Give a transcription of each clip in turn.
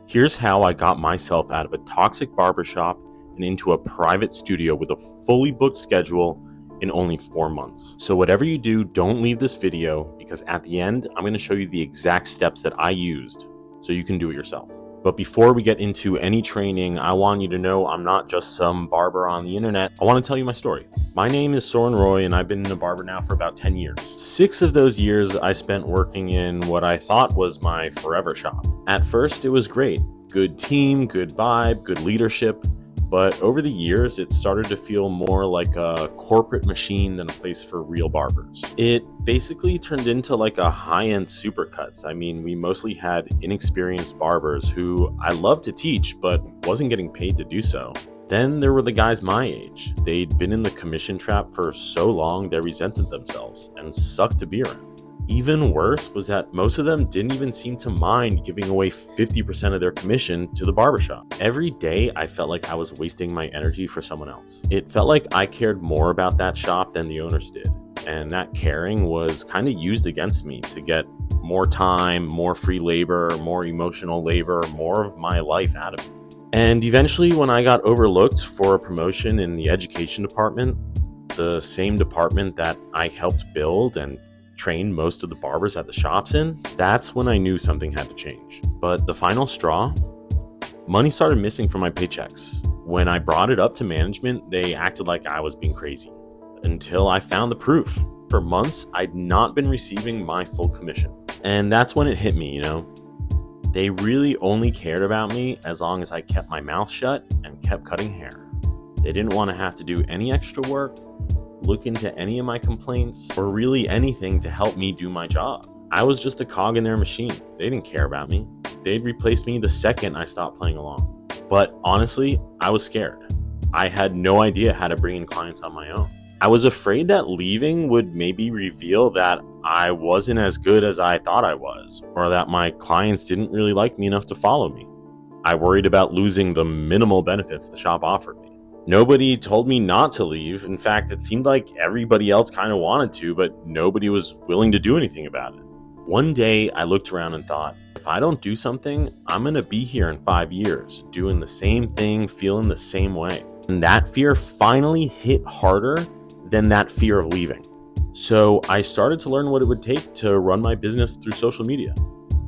Here's how I got myself out of a toxic barbershop and into a private studio with a fully booked schedule in only 4 months. So whatever you do, don't leave this video, because at the end, I'm going to show you the exact steps that I used so you can do it yourself. But before we get into any training, I want you to know I'm not just some barber on the internet. I want to tell you my story. My name is Soren Roy, and I've been a barber now for about 10 years. 6 of those years I spent working in what I thought was my forever shop. At first, it was great. Good team, good vibe, good leadership. But over the years, it started to feel more like a corporate machine than a place for real barbers. It basically turned into like a high-end supercuts. I mean, we mostly had inexperienced barbers who I loved to teach, but wasn't getting paid to do so. Then there were the guys my age. They'd been in the commission trap for so long, they resented themselves and sucked to be around. Even worse was that most of them didn't even seem to mind giving away 50% of their commission to the barbershop. Every day, I felt like I was wasting my energy for someone else. It felt like I cared more about that shop than the owners did. And that caring was kind of used against me to get more time, more free labor, more emotional labor, more of my life out of it. And eventually, when I got overlooked for a promotion in the education department, the same department that I helped build and trained most of the barbers at the shops in, that's when I knew something had to change. But the final straw, money started missing from my paychecks. When I brought it up to management, they acted like I was being crazy, until I found the proof. For months, I'd not been receiving my full commission. And that's when it hit me, They really only cared about me as long as I kept my mouth shut and kept cutting hair. They didn't want to have to do any extra work, look into any of my complaints, or really anything to help me do my job. I was just a cog in their machine. They didn't care about me. They'd replace me the second I stopped playing along. But honestly, I was scared. I had no idea how to bring in clients on my own. I was afraid that leaving would maybe reveal that I wasn't as good as I thought I was, or that my clients didn't really like me enough to follow me. I worried about losing the minimal benefits the shop offered me. Nobody told me not to leave. In fact, it seemed like everybody else kind of wanted to, but nobody was willing to do anything about it. One day, I looked around and thought, if I don't do something, I'm going to be here in 5 years, doing the same thing, feeling the same way. And that fear finally hit harder than that fear of leaving. So I started to learn what it would take to run my business through social media.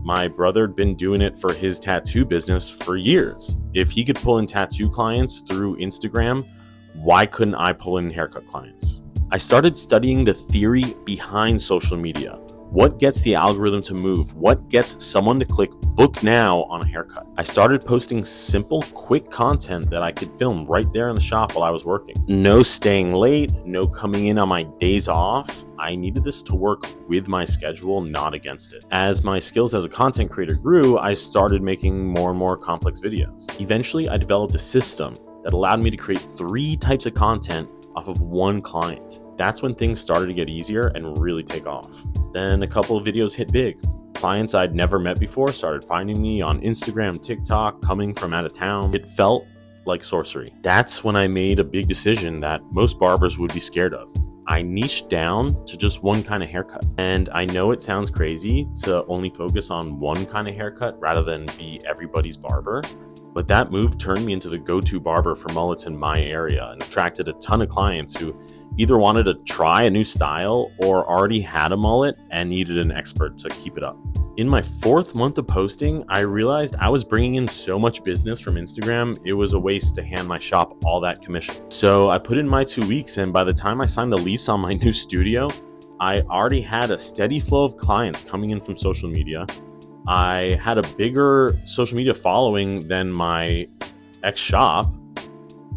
My brother had been doing it for his tattoo business for years. If he could pull in tattoo clients through Instagram, why couldn't I pull in haircut clients? I started studying the theory behind social media. What gets the algorithm to move? What gets someone to click book now on a haircut? I started posting simple, quick content that I could film right there in the shop while I was working. No staying late, no coming in on my days off. I needed this to work with my schedule, not against it. As my skills as a content creator grew, I started making more and more complex videos. Eventually, I developed a system that allowed me to create 3 types of content off of one client. That's when things started to get easier and really take off. Then a couple of videos hit big. Clients I'd never met before started finding me on Instagram, TikTok, coming from out of town. It felt like sorcery. That's when I made a big decision that most barbers would be scared of. I niched down to just one kind of haircut. And I know it sounds crazy to only focus on one kind of haircut rather than be everybody's barber, but that move turned me into the go-to barber for mullets in my area and attracted a ton of clients who either wanted to try a new style or already had a mullet and needed an expert to keep it up. In my 4th month of posting, I realized I was bringing in so much business from Instagram, it was a waste to hand my shop all that commission. So I put in my 2 weeks, and by the time I signed the lease on my new studio, I already had a steady flow of clients coming in from social media. I had a bigger social media following than my ex-shop.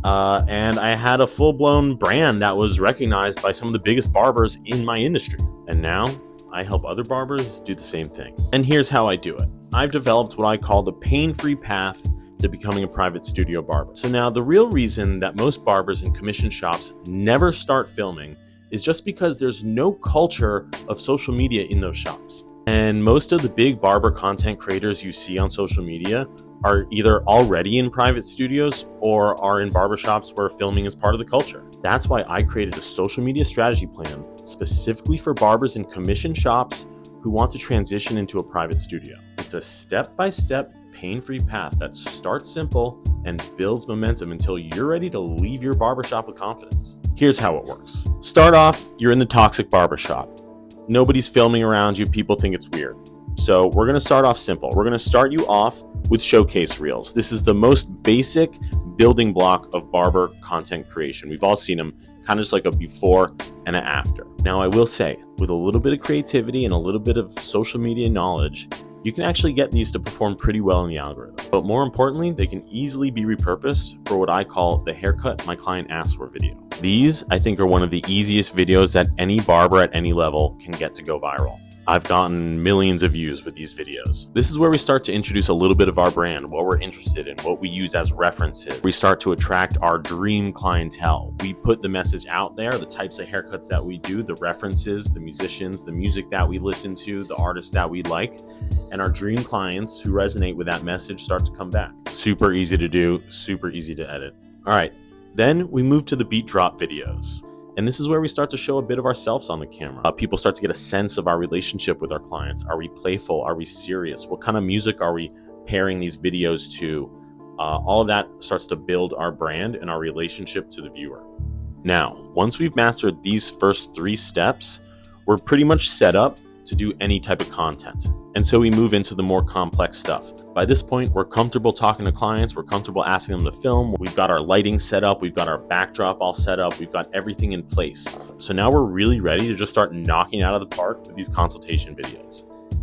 And I had a full-blown brand that was recognized by some of the biggest barbers in my industry. And now I help other barbers do the same thing. And here's how I do it. I've developed what I call the pain-free path to becoming a private studio barber. So now the real reason that most barbers in commission shops never start filming is just because there's no culture of social media in those shops. And most of the big barber content creators you see on social media are either already in private studios or are in barbershops where filming is part of the culture. That's why I created a social media strategy plan specifically for barbers in commission shops who want to transition into a private studio. It's a step-by-step pain-free path that starts simple and builds momentum until you're ready to leave your barbershop with confidence. Here's how it works. Start off, you're in the toxic barbershop. Nobody's filming around you, people think it's weird. So we're gonna start off simple. We're gonna start you off with showcase reels. This is the most basic building block of barber content creation. We've all seen them, kind of just like a before and an after. Now I will say, with a little bit of creativity and a little bit of social media knowledge, you can actually get these to perform pretty well in the algorithm. But more importantly, they can easily be repurposed for what I call the haircut my client asked for video. These, I think, are one of the easiest videos that any barber at any level can get to go viral. I've gotten millions of views with these videos. This is where we start to introduce a little bit of our brand, what we're interested in, what we use as references. We start to attract our dream clientele. We put the message out there, the types of haircuts that we do, the references, the musicians, the music that we listen to, the artists that we like, and our dream clients who resonate with that message start to come back. Super easy to do, super easy to edit. All right, then we move to the beat drop videos. And this is where we start to show a bit of ourselves on the camera. People start to get a sense of our relationship with our clients. Are we playful? Are we serious? What kind of music are we pairing these videos to? All of that starts to build our brand and our relationship to the viewer. Now, once we've mastered these first 3 steps, we're pretty much set up to do any type of content. And so we move into the more complex stuff. By this point, we're comfortable talking to clients, we're comfortable asking them to film, we've got our lighting set up, we've got our backdrop all set up, we've got everything in place. So now we're really ready to just start knocking out of the park with these consultation videos.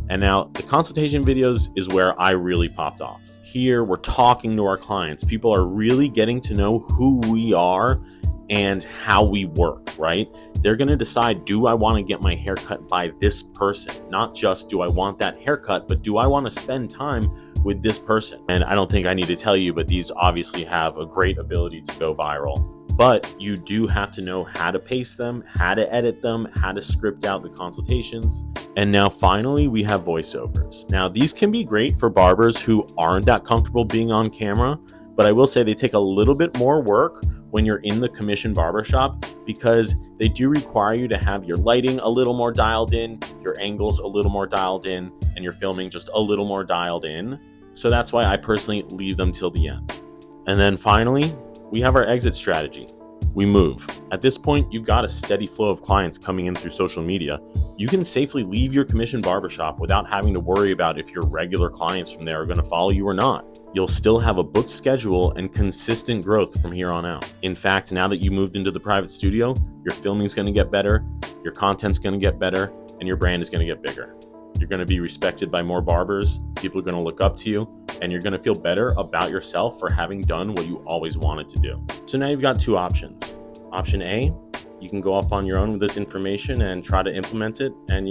And now the consultation videos is where I really popped off. Here, we're talking to our clients. People are really getting to know who we are and how we work, right? They're gonna decide, do I wanna get my hair cut by this person? Not just do I want that haircut, but do I wanna spend time with this person? And I don't think I need to tell you, but these obviously have a great ability to go viral. But you do have to know how to pace them, how to edit them, how to script out the consultations. And now finally, we have voiceovers. Now these can be great for barbers who aren't that comfortable being on camera, but I will say they take a little bit more work when you're in the commission barbershop because they do require you to have your lighting a little more dialed in, your angles a little more dialed in, and your filming just a little more dialed in. So that's why I personally leave them till the end. And then finally, we have our exit strategy. We move. At this point, you've got a steady flow of clients coming in through social media. You can safely leave your commission barbershop without having to worry about if your regular clients from there are going to follow you or not. You'll still have a booked schedule and consistent growth from here on out. In fact, now that you moved into the private studio, your filming is going to get better, your content's going to get better, and your brand is going to get bigger. You're going to be respected by more barbers, people are going to look up to you, and you're going to feel better about yourself for having done what you always wanted to do. So now you've got 2 options. Option A, you can go off on your own with this information and try to implement it, and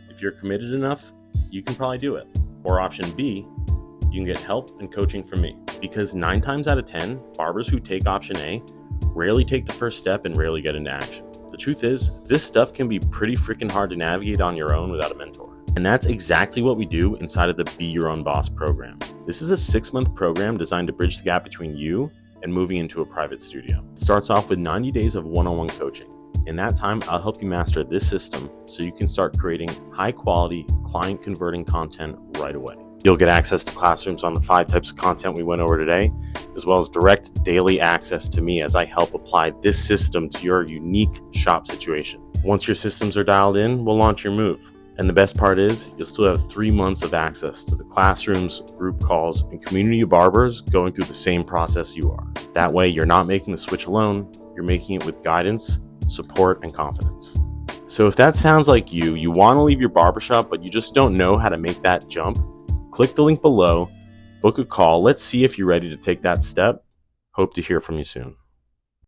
if you're committed enough, you can probably do it. Or option B, you can get help and coaching from me. Because 9 times out of 10, barbers who take option A rarely take the first step and rarely get into action. The truth is, this stuff can be pretty freaking hard to navigate on your own without a mentor. And that's exactly what we do inside of the Be Your Own Boss program. This is a 6-month program designed to bridge the gap between you and moving into a private studio. It starts off with 90 days of one-on-one coaching. In that time, I'll help you master this system so you can start creating high-quality, client-converting content right away. You'll get access to classrooms on the 5 types of content we went over today, as well as direct daily access to me as I help apply this system to your unique shop situation. Once your systems are dialed in, we'll launch your move. And the best part is, you'll still have 3 months of access to the classrooms, group calls, and community of barbers going through the same process you are. That way, you're not making the switch alone, you're making it with guidance, support, and confidence. So if that sounds like you want to leave your barbershop, but you just don't know how to make that jump, click the link below, book a call. Let's see if you're ready to take that step. Hope to hear from you soon.